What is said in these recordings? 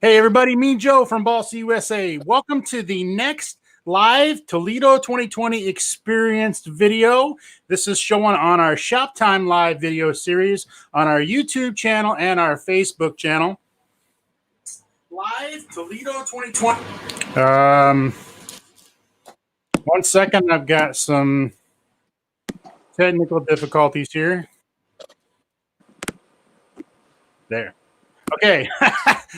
Hey everybody, me Joe from Boss USA. Welcome to the next live Toledo 2020 experienced video. This is showing on our Shop Time Live video series on our YouTube channel and our Facebook channel. Live Toledo 2020. One second, I've got some technical difficulties here. There. Okay,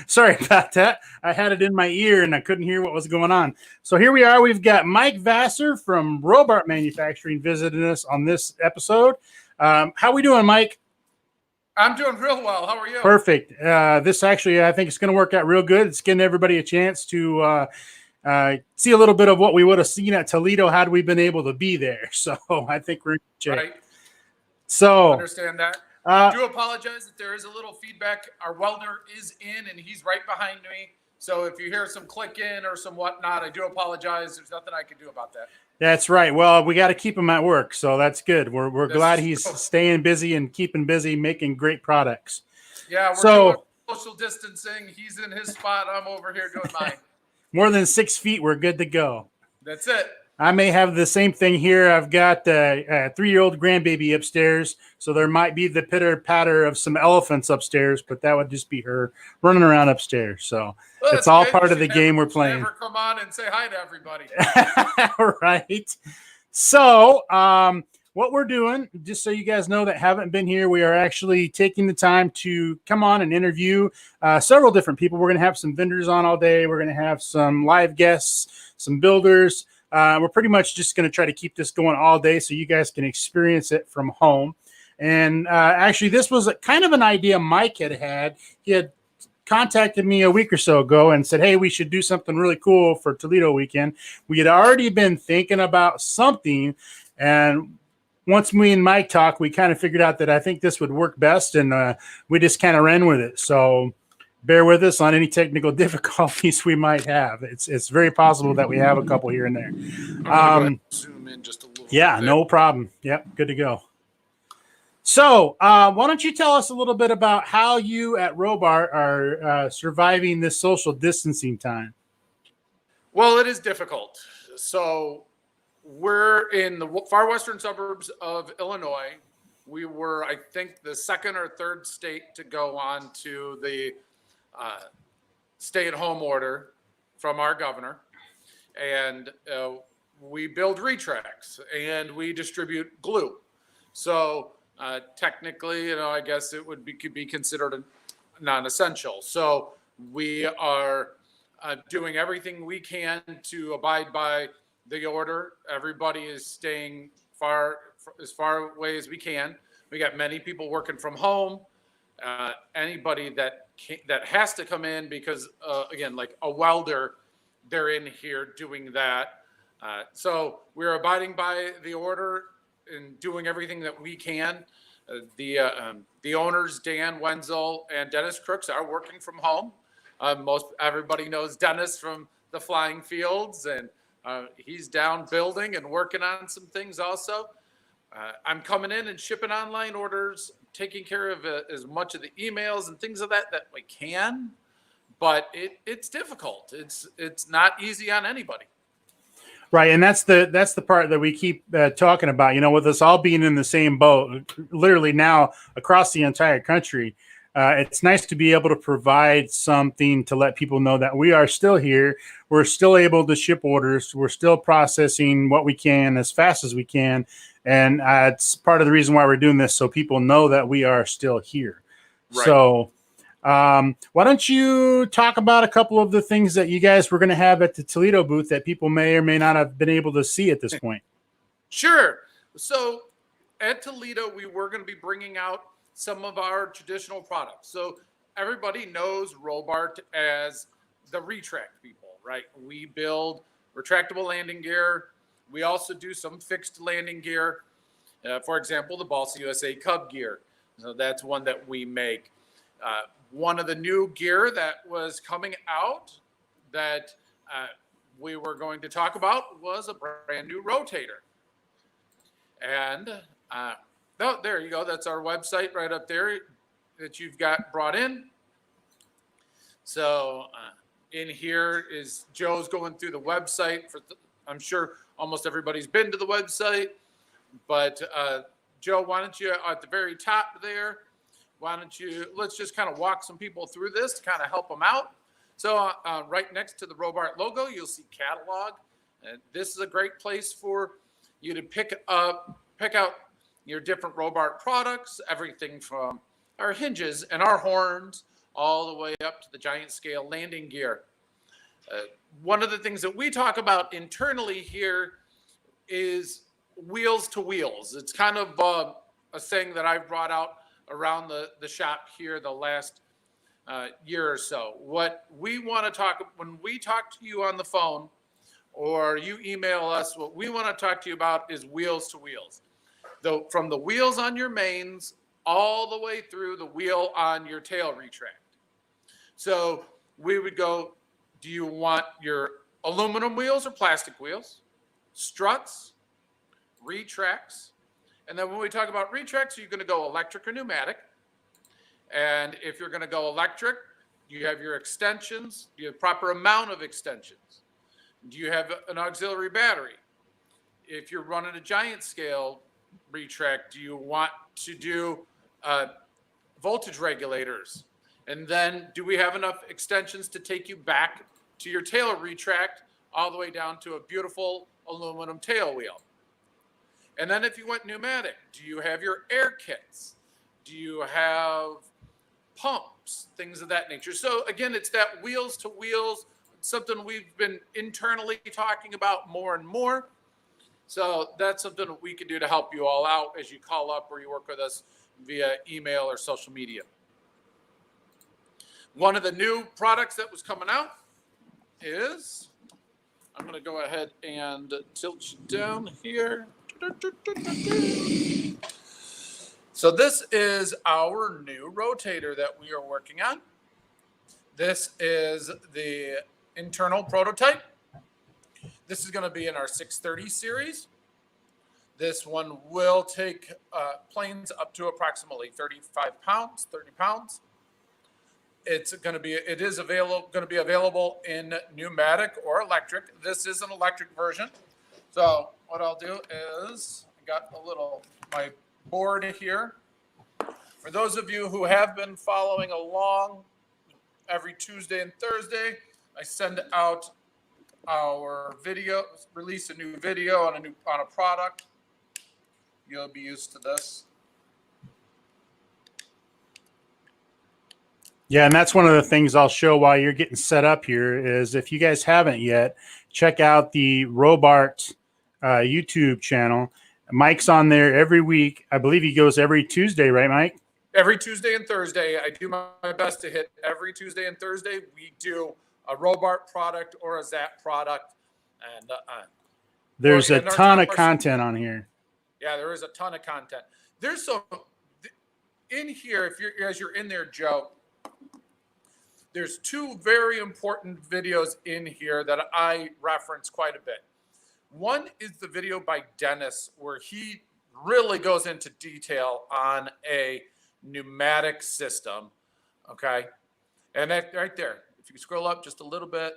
sorry about that. I had it in my ear and I couldn't hear what was going on. So here we are. We've got Mike Vasser from Robart Manufacturing visiting us on this episode. How we doing, Mike? I'm doing real well. How are you? Perfect. This actually, I think it's going to work out real good. It's giving everybody a chance to see a little bit of what we would have seen at Toledo had we been able to be there. So I think we're in good shape. Right. So Understand that. I do apologize that there is a little feedback. Our welder is in and he's right behind me. So if you hear some click in or some whatnot, I do apologize. There's nothing I can do about that. That's right. Well, we got to keep him at work, so that's good. We're glad he's staying busy and keeping busy, making great products. Yeah, we're doing social distancing. He's in his spot. I'm over here doing mine. More than 6 feet, we're good to go. That's it. I may have the same thing here. I've got a 3-year-old grandbaby upstairs, so there might be the pitter-patter of some elephants upstairs, but that would just be her running around upstairs. So it's all part of the game we're playing. Never come on and say hi to everybody. Right. So what we're doing, just so you guys know that haven't been here, we are actually taking the time to come on and interview several different people. We're going to have some vendors on all day. We're going to have some live guests, some builders. We're pretty much just going to try to keep this going all day so you guys can experience it from home. And actually, this was kind of an idea Mike had. He had contacted me a week or so ago and said, hey, we should do something really cool for Toledo weekend. We had already been thinking about something. And once me and Mike talked, we kind of figured out that I think this would work best. And we just kind of ran with it. So bear with us on any technical difficulties we might have. It's very possible that we have a couple here and there. Zoom in just a little yeah, bit. no problem. Yep, good to go. So why don't you tell us a little bit about how you at Robart are surviving this social distancing time? Well, it is difficult. So we're in the far western suburbs of Illinois. We were, I think, the second or third state to go on to the stay-at-home order from our governor, and we build retracts and we distribute glue. So technically, I guess it could be considered a non-essential. So we are doing everything we can to abide by the order. Everybody is staying as far away as we can. We got many people working from home. Anybody that has to come in because, again, like a welder, they're in here doing that. So we're abiding by the order and doing everything that we can. The owners, Dan Wenzel and Dennis Crooks, are working from home. Everybody knows Dennis from the Flying Fields, and he's down building and working on some things also. I'm coming in and shipping online orders, taking care of as much of the emails and things of that we can, but it's difficult. It's not easy on anybody. Right, and that's the part that we keep talking about. With us all being in the same boat, literally now across the entire country, it's nice to be able to provide something to let people know that we are still here. We're still able to ship orders. We're still processing what we can as fast as we can. And it's part of the reason why we're doing this, so people know that we are still here. Right. So why don't you talk about a couple of the things that you guys were going to have at the Toledo booth that people may or may not have been able to see at this point? Sure. So at Toledo, we were going to be bringing out some of our traditional products. So everybody knows Robart as the retract people, right? We build retractable landing gear. We also do some fixed landing gear. For example, the Boss USA Cub gear. So that's one that we make. One of the new gear that was coming out that we were going to talk about was a brand new rotator. And there you go. That's our website right up there that you've got brought in. So in here is Joe's going through the website. I'm sure almost everybody's been to the website. But Joe, why don't you, at the very top there, let's just kind of walk some people through this to kind of help them out. So right next to the Robart logo, you'll see catalog. And this is a great place for you to pick out your different Robart products, everything from our hinges and our horns all the way up to the giant scale landing gear. One of the things that we talk about internally here is wheels to wheels. It's kind of a saying that I've brought out around the shop here the last year or so. What we want to talk, when we talk to you on the phone or you email us, what we want to talk to you about is wheels to wheels. From the wheels on your mains all the way through the wheel on your tail retract. So we would go, do you want your aluminum wheels or plastic wheels? Struts, retracts. And then when we talk about retracts, you're going to go electric or pneumatic. And if you're going to go electric, you have your extensions, you have proper amount of extensions. Do you have an auxiliary battery? If you're running a giant scale retract, do you want to do voltage regulators? And then do we have enough extensions to take you back to your tail retract all the way down to a beautiful aluminum tail wheel? And then if you went pneumatic, do you have your air kits? Do you have pumps, things of that nature? So again, it's that wheels to wheels, something we've been internally talking about more and more. So that's something that we can do to help you all out as you call up or you work with us via email or social media. One of the new products that was coming out is, I'm going to go ahead and tilt you down here. So this is our new rotator that we are working on. This is the internal prototype. This is going to be in our 630 series. This one will take planes up to approximately 35 pounds, 30 pounds. It is going to be available in pneumatic or electric. This is an electric version. So what I'll do is I got my board here. For those of you who have been following along, every Tuesday and Thursday, I send out our video, release a new video on a product. You'll be used to this. Yeah, and that's one of the things I'll show while you're getting set up here is if you guys haven't yet, check out the Robart YouTube channel. Mike's on there every week. I believe he goes every Tuesday, right, Mike? Every Tuesday and Thursday. I do my best to hit every Tuesday and Thursday. We do a Robart product or a Zap product. And there's a ton of content on here. Yeah, there is a ton of content. There's some in here, as you're in there, Joe, there's two very important videos in here that I reference quite a bit. One is the video by Dennis where he really goes into detail on a pneumatic system. Okay. And that right there, if you scroll up just a little bit,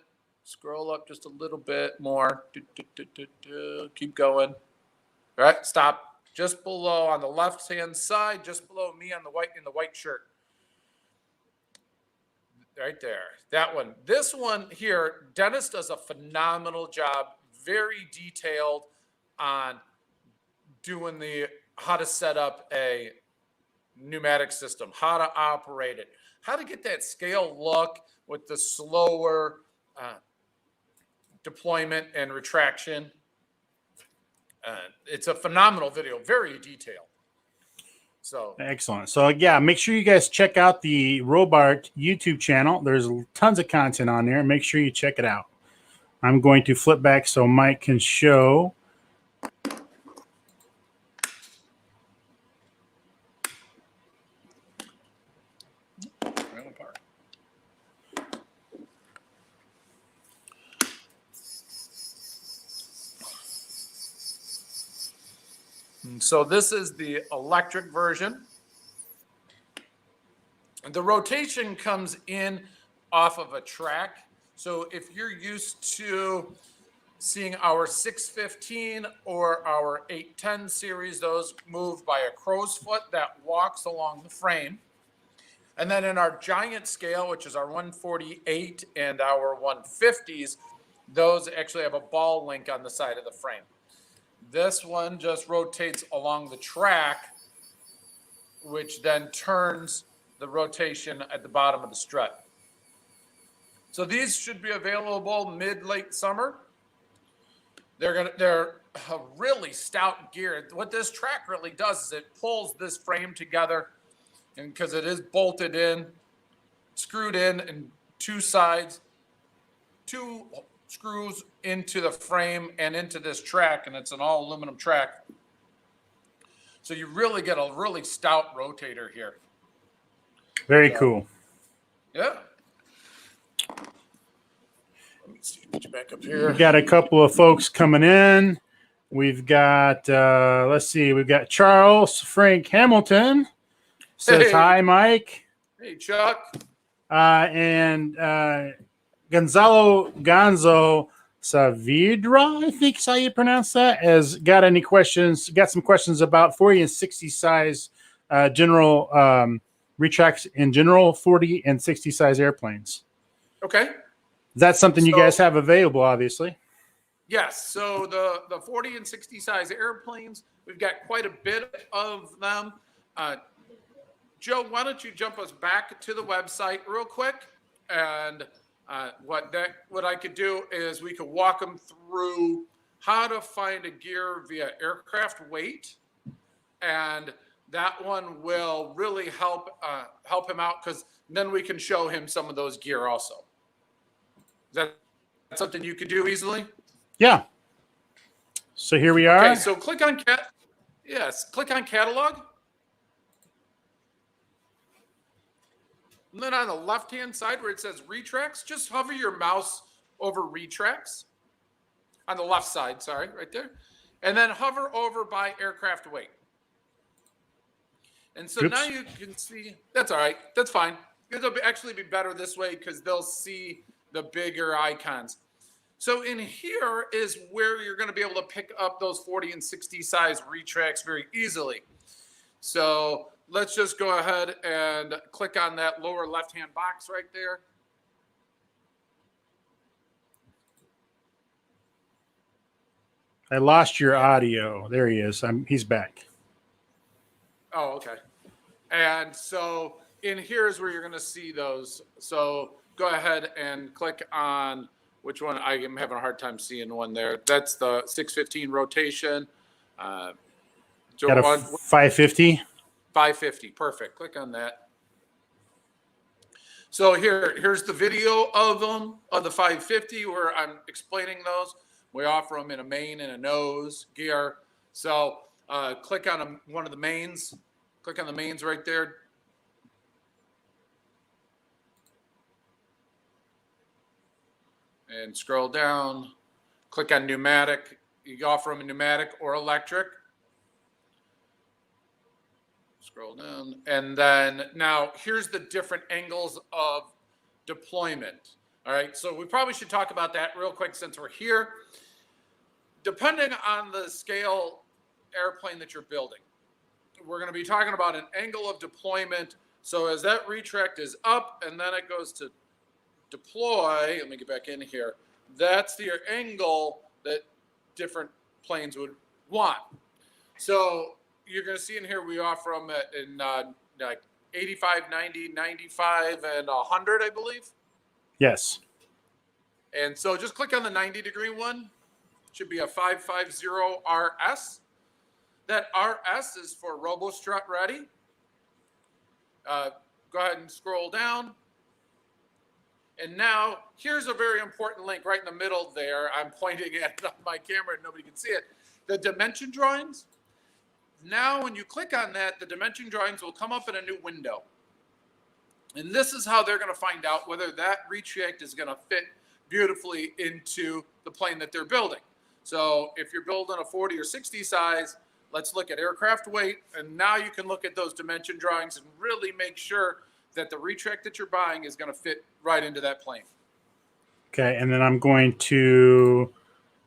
more, keep going. All right. Stop just below on the left-hand side, just below me in the white shirt. Right there, that one. This one here, Dennis does a phenomenal job, very detailed on doing how to set up a pneumatic system, how to operate it, how to get that scale look with the slower deployment and retraction. It's a phenomenal video, very detailed. So excellent. So yeah, make sure you guys check out the Robart YouTube channel. There's tons of content on there. Make sure you check it out. I'm going to flip back so Mike can show. So this is the electric version. The rotation comes in off of a track. So if you're used to seeing our 615 or our 810 series, those move by a crow's foot that walks along the frame. And then in our giant scale, which is our 148 and our 150s, those actually have a ball link on the side of the frame. This one just rotates along the track, which then turns the rotation at the bottom of the strut. So these should be available mid-late summer. They're a really stout gear. What this track really does is it pulls this frame together, and because it is bolted in, screwed in two sides, 2 screws into the frame and into this track, and it's an all aluminum track. So you really get a really stout rotator here. Very cool. Yeah. Let me see, get you back up here. We've got a couple of folks coming in. We've got, let's see, we've got Charles Frank Hamilton says, hi, Mike. Hey, Chuck. And Gonzalo Gonzo Saavedra, I think is how you pronounce that, has got any questions, got some questions about 40 and 60 size general retracts in general 40 and 60 size airplanes. Okay. That's something you guys have available, obviously. Yes. So the 40 and 60 size airplanes, we've got quite a bit of them. Joe, why don't you jump us back to the website real quick? And what I could do is we could walk them through how to find a gear via aircraft weight, and that one will really help him out, because then we can show him some of those gear also. Is that something you could do easily? Yeah. So here we are. Okay, so click on catalog. And then on the left-hand side where it says retracts, just hover your mouse over retracts. On the left side, sorry, right there. And then hover over by aircraft weight. And so now you can see, that's all right, that's fine. It'll actually be better this way because they'll see the bigger icons. So in here is where you're going to be able to pick up those 40 and 60 size retracts very easily. So let's just go ahead and click on that lower left-hand box right there. I lost your audio. There he is. He's back. Oh, okay. And so in here is where you're going to see those. So go ahead and click on which one. I am having a hard time seeing one there. That's the 615 rotation. Got a 550. 550. Perfect. Click on that. So here's the video of them, of the 550, where I'm explaining those. We offer them in a main and a nose gear. So click on one of the mains. Click on the mains right there. And scroll down. Click on pneumatic. You can offer them a pneumatic or electric. Scroll down. And then now here's the different angles of deployment. All right. So we probably should talk about that real quick since we're here. Depending on the scale airplane that you're building, we're going to be talking about an angle of deployment. So as that retract is up and then it goes to deploy, let me get back in here. That's the angle that different planes would want. So you're going to see in here we offer them in like 85, 90, 95, and 100, I believe. Yes. And so just click on the 90-degree one. It should be a 550 RS. That RS is for RoboStrut ready. Go ahead and scroll down. And now here's a very important link right in the middle there. I'm pointing at it on my camera and nobody can see it. The dimension drawings. Now when you click on that, the dimension drawings will come up in a new window. And this is how they're going to find out whether that retract is going to fit beautifully into the plane that they're building. So if you're building a 40 or 60 size, let's look at aircraft weight. And now you can look at those dimension drawings and really make sure that the retract that you're buying is going to fit right into that plane. Okay, and then I'm going to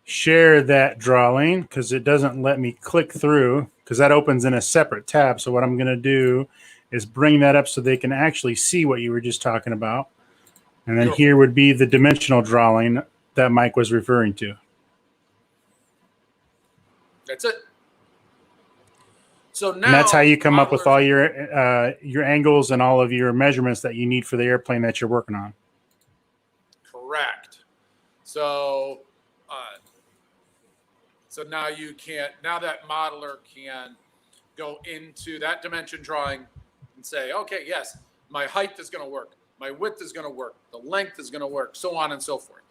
share that drawing because it doesn't let me click through because that opens in a separate tab. So what I'm going to do is bring that up so they can actually see what you were just talking about. And then Beautiful. here would be the dimensional drawing that Mike was referring to. That's it. So now, and that's how you come up with all modelers- your angles and all of your measurements that you need for the airplane that you're working on. Correct. So, so now you can't. Now that modeler can go into that dimension drawing and say, okay, yes, my height is going to work, my width is going to work, the length is going to work, so on and so forth.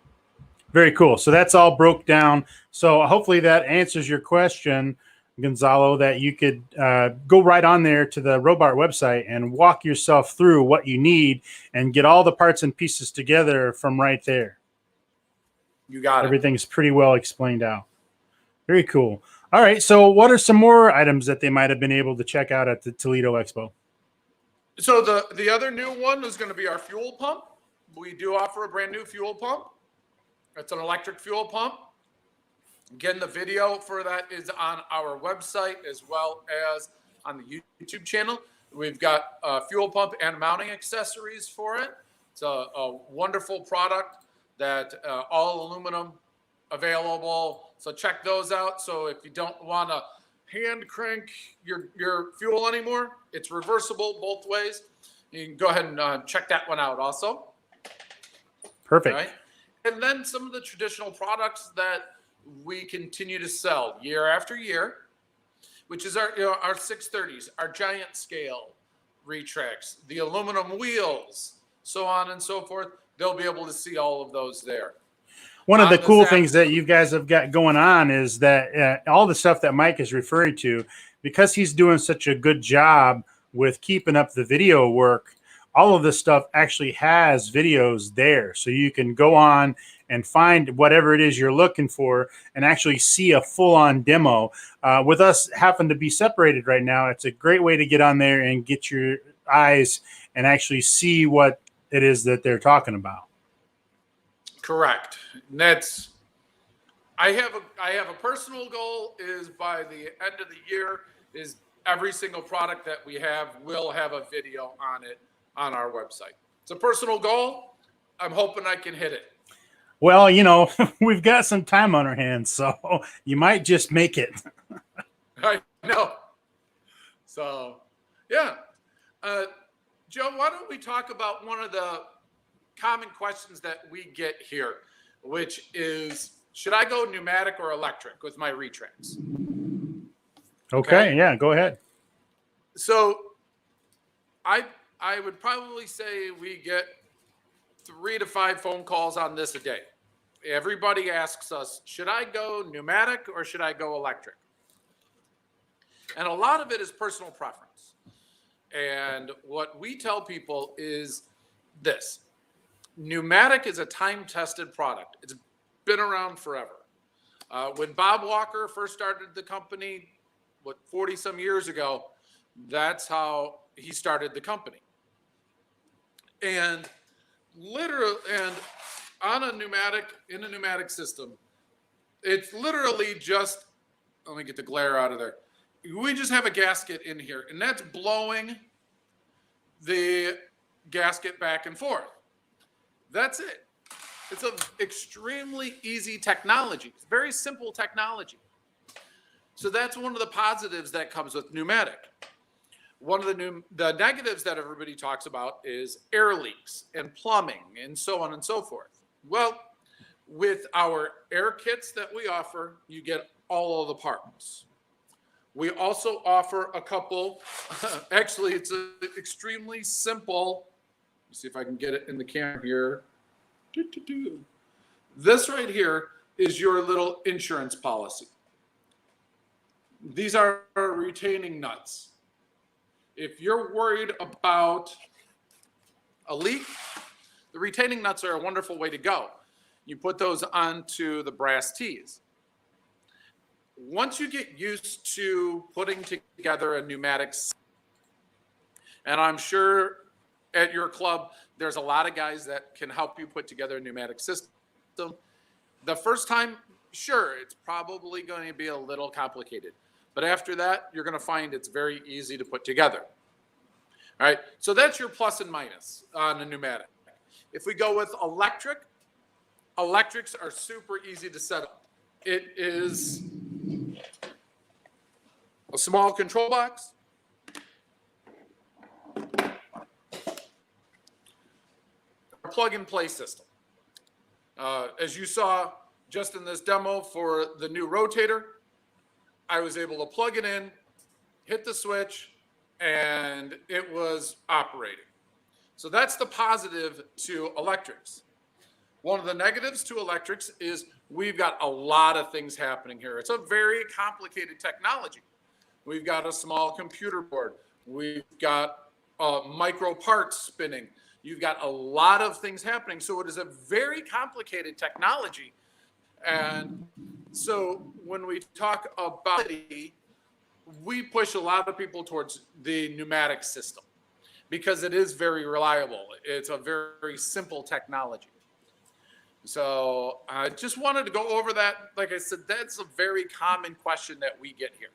Very cool. So that's all broke down. So hopefully that answers your question, Gonzalo, that you could go right on there to the Robart website and walk yourself through what you need and get all the parts and pieces together from right there. You got it. Everything's pretty well explained out. Very cool. All right. So what are some more items that they might have been able to check out at the Toledo Expo? So the other new one is going to be our fuel pump. We do offer a brand new fuel pump. It's an electric fuel pump. Again, the video for that is on our website as well as on the YouTube channel. We've got fuel pump and mounting accessories for it. It's a wonderful product that all aluminum available. So check those out. So if you don't want to hand crank your fuel anymore, it's reversible both ways. You can go ahead and check that one out also. Perfect. Right? And then some of the traditional products that we continue to sell year after year, which is our 630s, our giant scale retracts, the aluminum wheels, so on and so forth. They'll be able to see all of those there. One of the cool things that you guys have got going on is that all the stuff that Mike is referring to, because he's doing such a good job with keeping up the video work, all of this stuff actually has videos there. So you can go on and find whatever it is you're looking for and actually see a full-on demo. With us having to be separated right now, it's a great way to get on there and get your eyes and actually see what it is that they're talking about. Correct. And that's, I have a personal goal is by the end of the year is every single product that we have will have a video on it on our website. It's a personal goal. I'm hoping I can hit it. Well, we've got some time on our hands, so you might just make it. I know. So, yeah. Joe, why don't we talk about one of the common questions that we get here, which is, should I go pneumatic or electric with my retracts? Okay, yeah, go ahead. So I would probably say we get 3 to 5 phone calls on this a day. Everybody asks us, should I go pneumatic or should I go electric? And a lot of it is personal preference. And what we tell people is this. Pneumatic is a time-tested product. It's been around forever. When Bob Walker first started the company, 40-some years ago, that's how he started the company. And literally, and on a pneumatic, in a pneumatic system, it's literally just, let me get the glare out of there. We just have a gasket in here, and that's blowing the gasket back and forth. That's it. It's an extremely easy technology. It's very simple technology. So that's one of the positives that comes with pneumatic. One of the negatives that everybody talks about is air leaks and plumbing and so on and so forth. Well, with our air kits that we offer, you get all of the parts. We also offer a couple, actually it's an extremely simple, let's see if I can get it in the camera here. This right here is your little insurance policy. These are retaining nuts. If you're worried about a leak, the retaining nuts are a wonderful way to go. You put those onto the brass tees. Once you get used to putting together a pneumatic, and I'm sure at your club, there's a lot of guys that can help you put together a pneumatic system. The first time, sure, it's probably going to be a little complicated. But after that, you're going to find it's very easy to put together. All right, so that's your plus and minus on a pneumatic. If we go with electrics are super easy to set up. It is a small control box, a plug-and-play system. As you saw just in this demo for the new rotator, I was able to plug it in, hit the switch, and it was operating. So that's the positive to electrics. One of the negatives to electrics is we've got a lot of things happening here. It's a very complicated technology. We've got a small computer board. We've got micro parts spinning. You've got a lot of things happening. So it is a very complicated technology. And so when we talk about it, we push a lot of people towards the pneumatic system because it is very reliable. It's a very simple technology. So I just wanted to go over that. Like I said, that's a very common question that we get here.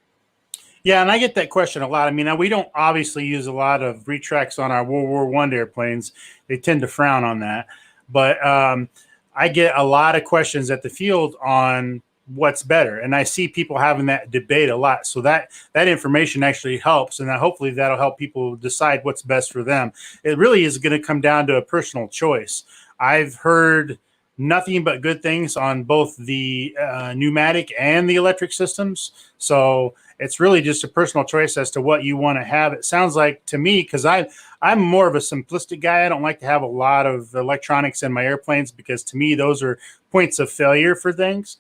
Yeah, and I get that question a lot. I mean, we don't obviously use a lot of retracts on our World War I airplanes. They tend to frown on that. But I get a lot of questions at the field on what's better. And I see people having that debate a lot. So that information actually helps. And hopefully that'll help people decide what's best for them. It really is going to come down to a personal choice. I've heard nothing but good things on both the pneumatic and the electric systems. So it's really just a personal choice as to what you want to have. It sounds like to me, because I'm more of a simplistic guy. I don't like to have a lot of electronics in my airplanes because to me, those are points of failure for things.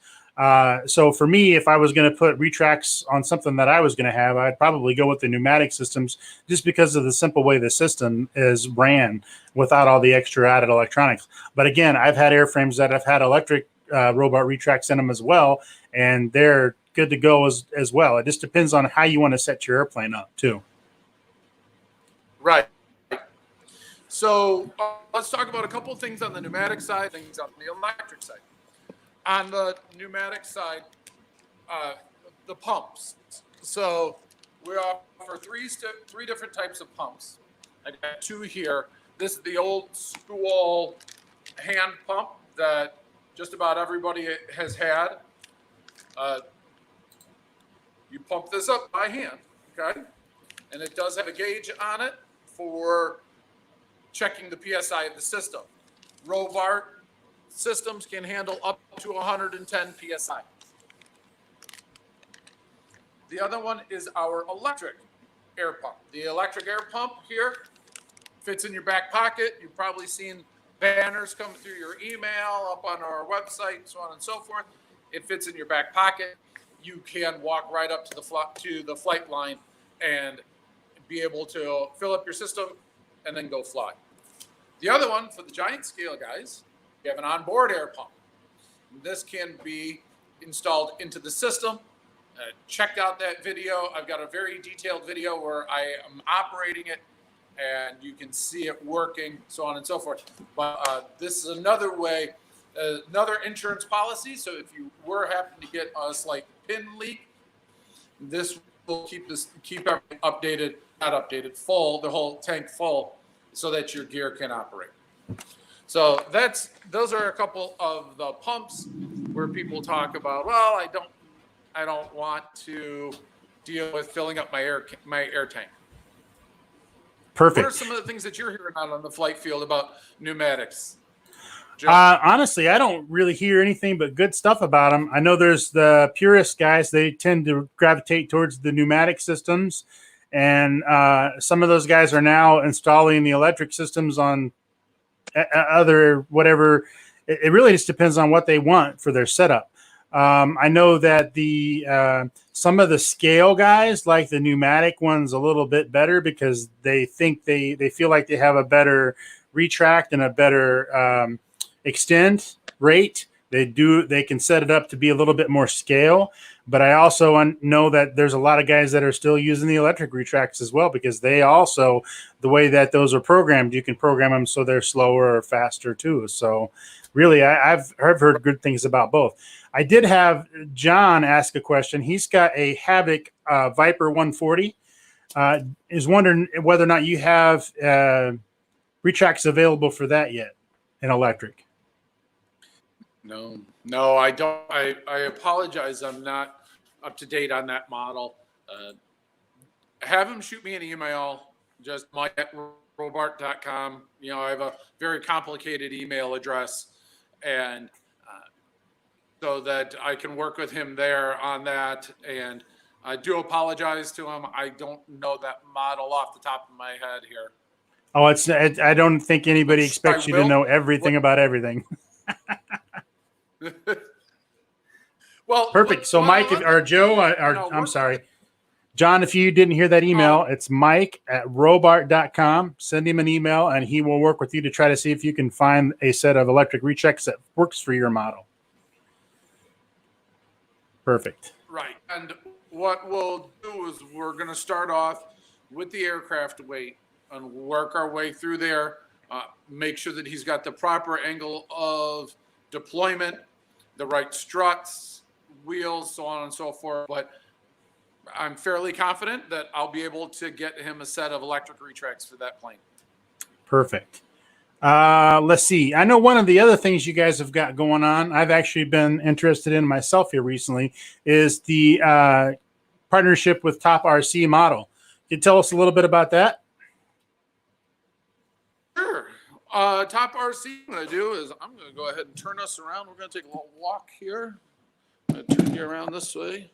So for me, if I was going to put retracts on something that I was going to have, I'd probably go with the pneumatic systems just because of the simple way the system is ran without all the extra added electronics. But again, I've had airframes that have had electric Robart retracts in them as well, and they're good to go as well. It just depends on how you want to set your airplane up too. Right. So let's talk about a couple of things on the pneumatic side, things on the electric side. On the pneumatic side, the pumps. So we offer three different types of pumps. I got two here. This is the old school hand pump that just about everybody has had. You pump this up by hand, okay? And it does have a gauge on it for checking the PSI of the system. Robart systems can handle up to 110 PSI. The other one is our electric air pump. The electric air pump here fits in your back pocket. You've probably seen banners come through your email, up on our website, so on and so forth. It fits in your back pocket. You can walk right up to the flight line and be able to fill up your system and then go fly. The other one for the giant scale guys, you have an onboard air pump. This can be installed into the system. Check out that video. I've got a very detailed video where I am operating it and you can see it working, so on and so forth. But this is another way, another insurance policy. So if you were happen to get a slight pin leak, this will keep everything updated, not updated, full, the whole tank full, so that your gear can operate. So those are a couple of the pumps where people talk about, well, I don't want to deal with filling up my air tank. Perfect. What are some of the things that you're hearing out on the flight field about pneumatics? Honestly, I don't really hear anything but good stuff about them. I know there's the purist guys. They tend to gravitate towards the pneumatic systems. And some of those guys are now installing the electric systems on other whatever. It really just depends on what they want for their setup. I know that the some of the scale guys like the pneumatic ones a little bit better because they think they feel like they have a better retract and a better extend rate. They can set it up to be a little bit more scale. But I also know that there's a lot of guys that are still using the electric retracts as well, because they also, the way that those are programmed, you can program them so they're slower or faster too. So really, I've heard good things about both. I did have John ask a question. He's got a Havoc Viper 140. Is wondering whether or not you have retracts available for that yet in electric. No, I don't. I apologize. I'm not up to date on that model. Have him shoot me an email, just mike@robart.com. I have a very complicated email address, and so that I can work with him there on that. And I do apologize to him. I don't know that model off the top of my head here. Oh, I don't think anybody expects you to know everything about everything. Well, perfect. So Mike or Joe, I'm sorry, John, if you didn't hear that email, it's mike@robart.com. Send him an email and he will work with you to try to see if you can find a set of electric retracts that works for your model. Perfect. Right. And what we'll do is we're going to start off with the aircraft weight and work our way through there. Make sure that he's got the proper angle of deployment, the right struts, wheels, so on and so forth. But I'm fairly confident that I'll be able to get him a set of electric retracts for that plane. Perfect. Let's see. I know one of the other things you guys have got going on, I've actually been interested in myself here recently, is the partnership with Top RC Model. Can you tell us a little bit about that? Sure. Top RC, what I'm going to do is I'm going to go ahead and turn us around. We're going to take a little walk here. I'm going to turn you around this way.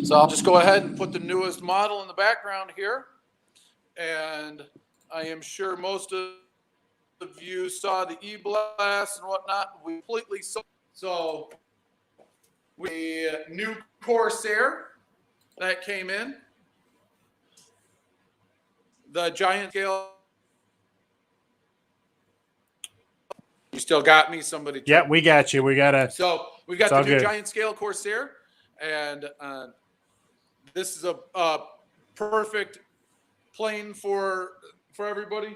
So I'll just go ahead and put the newest model in the background here. And I am sure most of you saw the E-Blast and whatnot. We completely saw. So we new Corsair that came in. The giant scale. You still got me? Somebody. Yeah, we got you. We got So we got the new giant scale Corsair. And this is a perfect plane for everybody.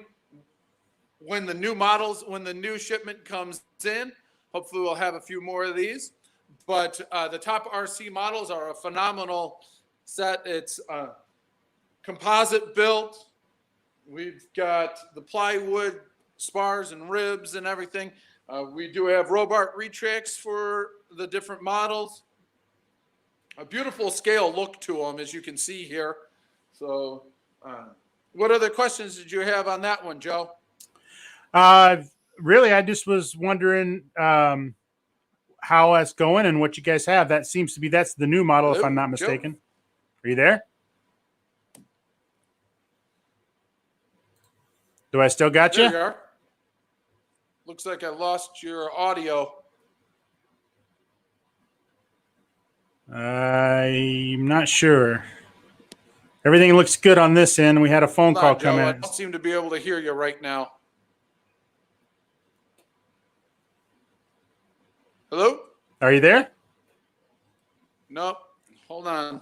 When the new shipment comes in, hopefully we'll have a few more of these. But the Top RC models are a phenomenal set. It's composite built. We've got the plywood spars and ribs and everything. We do have Robart retracts for the different models. A beautiful scale look to them, as you can see here. So what other questions did you have on that one, Joe? Really, I just was wondering how that's going and what you guys have. That seems to be, that's the new model, if I'm not mistaken. Joe? Are you there? Do I still got you? There you are. Looks like I lost your audio. I'm not sure. Everything looks good on this end. We had a phone call come in. I don't seem to be able to hear you right now. Hello? Are you there? Nope. Hold on.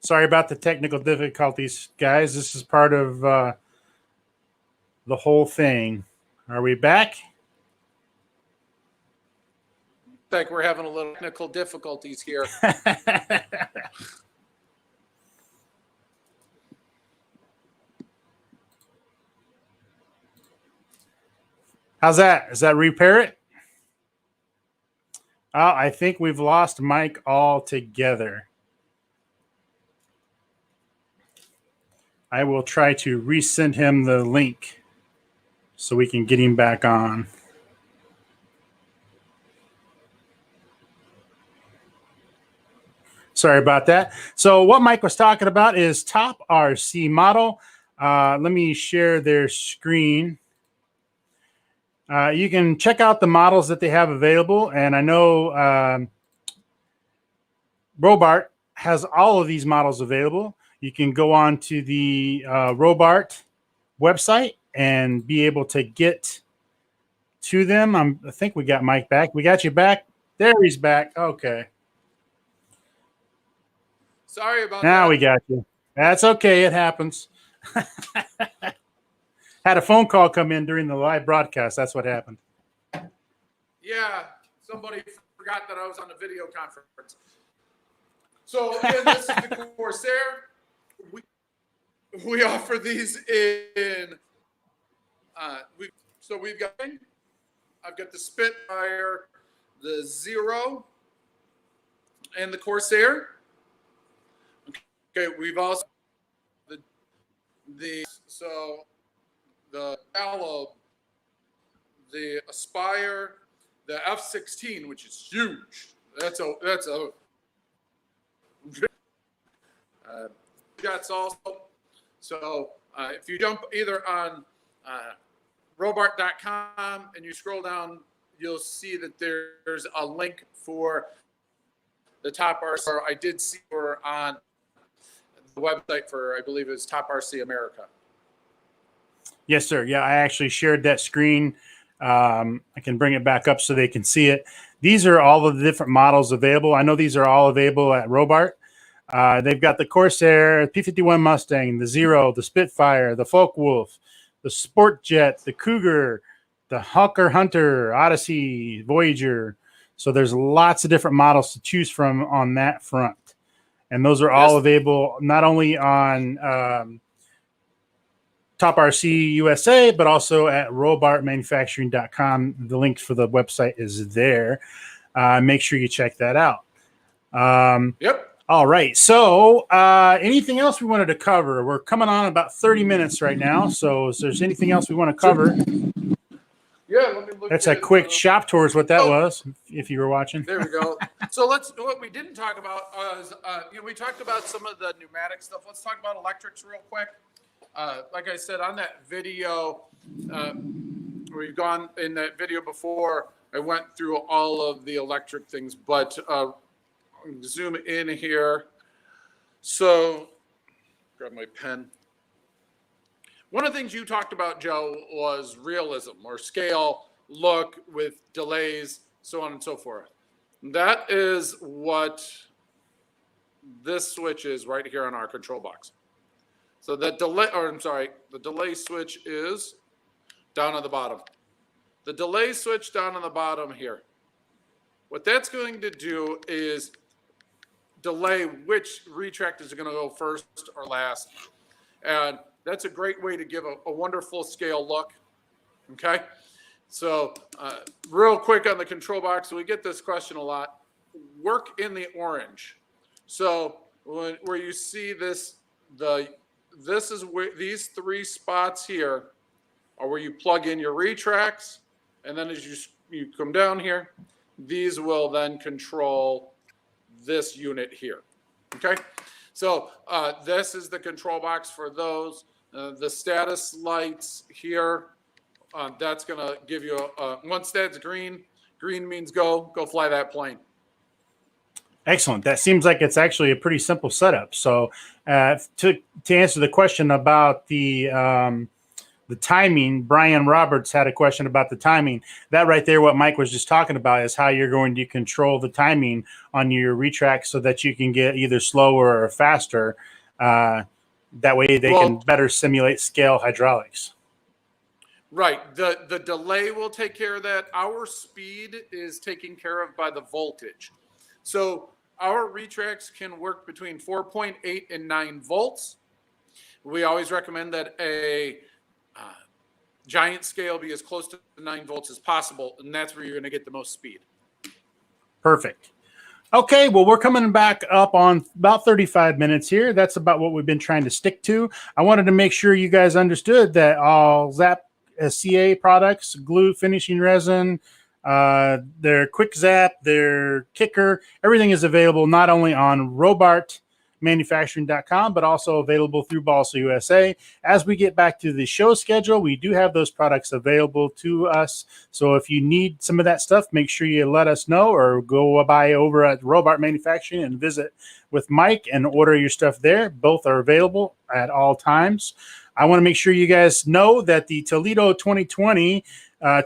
Sorry about the technical difficulties, guys. This is part of the whole thing. Are we back? Like we're having a little technical difficulties here. How's that? Does that repair it? I think we've lost Mike altogether. I will try to resend him the link so we can get him back on. Sorry about that. So what Mike was talking about is Top RC Model. Let me share their screen. You can check out the models that they have available. And I know Robart has all of these models available. You can go on to the Robart website and be able to get to them. I think we got Mike back. We got you back. There he's back. Okay. Sorry about Now that. we got you. That's okay. It happens. Had a phone call come in during the live broadcast. That's what happened. Yeah, somebody forgot that I was on a video conference. So again, this is the Corsair. We offer these in. We've got. I've got the Spitfire, the Zero, and the Corsair. Okay, we've also the Gallo, the Aspire, the F-16, which is huge. That's a that's also. So if you jump either on Robart.com and you scroll down, you'll see that there's a link for the Top RC. I did see her on the website for, I believe it was Top RC America. Yes, sir. Yeah, I actually shared that screen. I can bring it back up so they can see it. These are all of the different models available. I know these are all available at Robart. They've got the Corsair, P-51 Mustang, the Zero, the Spitfire, the Focke-Wulf, the Sport Jet, the Cougar, the Hawker Hunter, Odyssey, Voyager. So there's lots of different models to choose from on that front. And those are all available not only on Top RC USA, but also at robartmanufacturing.com. The link for the website is there. Make sure you check that out. Yep. All right. So anything else we wanted to cover? We're coming on about 30 minutes right now. So if there's anything else we want to cover. Yeah, let me look. That's a quick shop tour is what that was, if you were watching. There we go. So what we didn't talk about was, we talked about some of the pneumatic stuff. Let's talk about electrics real quick. Like I said, on that video, we've gone in that video before, I went through all of the electric things, but zoom in here. So grab my pen. One of the things you talked about, Joe, was realism or scale, look with delays, so on and so forth. That is what this switch is right here on our control box. So the delay switch is down on the bottom. The delay switch down on the bottom here. What that's going to do is delay which retract is going to go first or last. And that's a great way to give a wonderful scale look. Okay. So real quick on the control box, we get this question a lot. Work in the orange. So where you see this, this is where these three spots here are where you plug in your retracts. And then as you come down here, these will then control this unit here. Okay. So this is the control box for those. The status lights here, that's going to give you once that's green means go fly that plane. Excellent. That seems like it's actually a pretty simple setup. So to answer the question about the timing, Brian Roberts had a question about the timing. That right there, what Mike was just talking about, is how you're going to control the timing on your retract so that you can get either slower or faster. That way they can better simulate scale hydraulics. Right. The delay will take care of that. Our speed is taken care of by the voltage. So our retracts can work between 4.8 and 9 volts. We always recommend that a giant scale be as close to 9 volts as possible, and that's where you're going to get the most speed. Perfect. Okay, well, we're coming back up on about 35 minutes here. That's about what we've been trying to stick to. I wanted to make sure you guys understood that all Zap CA products, glue, finishing resin, their quick zap, their kicker, everything is available not only on robartmanufacturing.com, but also available through Balsa USA. As we get back to the show schedule, we do have those products available to us. So if you need some of that stuff, make sure you let us know or go by over at Robart Manufacturing and visit with Mike and order your stuff there. Both are available at all times. I want to make sure you guys know that the Toledo 2020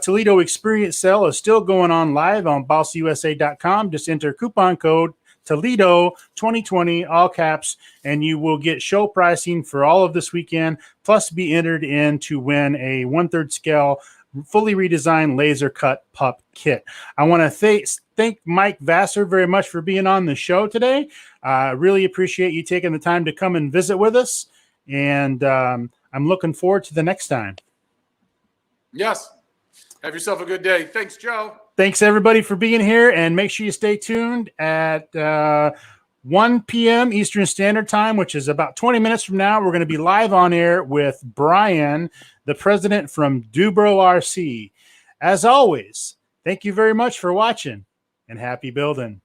Toledo Experience Sale is still going on live on BossUSA.com. Just enter coupon code Toledo 2020, all caps, and you will get show pricing for all of this weekend, plus be entered in to win a 1/3 scale, fully redesigned laser cut pup kit. I want to thank Mike Vasser very much for being on the show today. Really appreciate you taking the time to come and visit with us, and I'm looking forward to the next time. Yes. Have yourself a good day. Thanks, Joe. Thanks, everybody, for being here, and make sure you stay tuned at 1 p.m. Eastern Standard Time, which is about 20 minutes from now. We're going to be live on air with Brian, the president from Dubro RC. As always, thank you very much for watching, and happy building.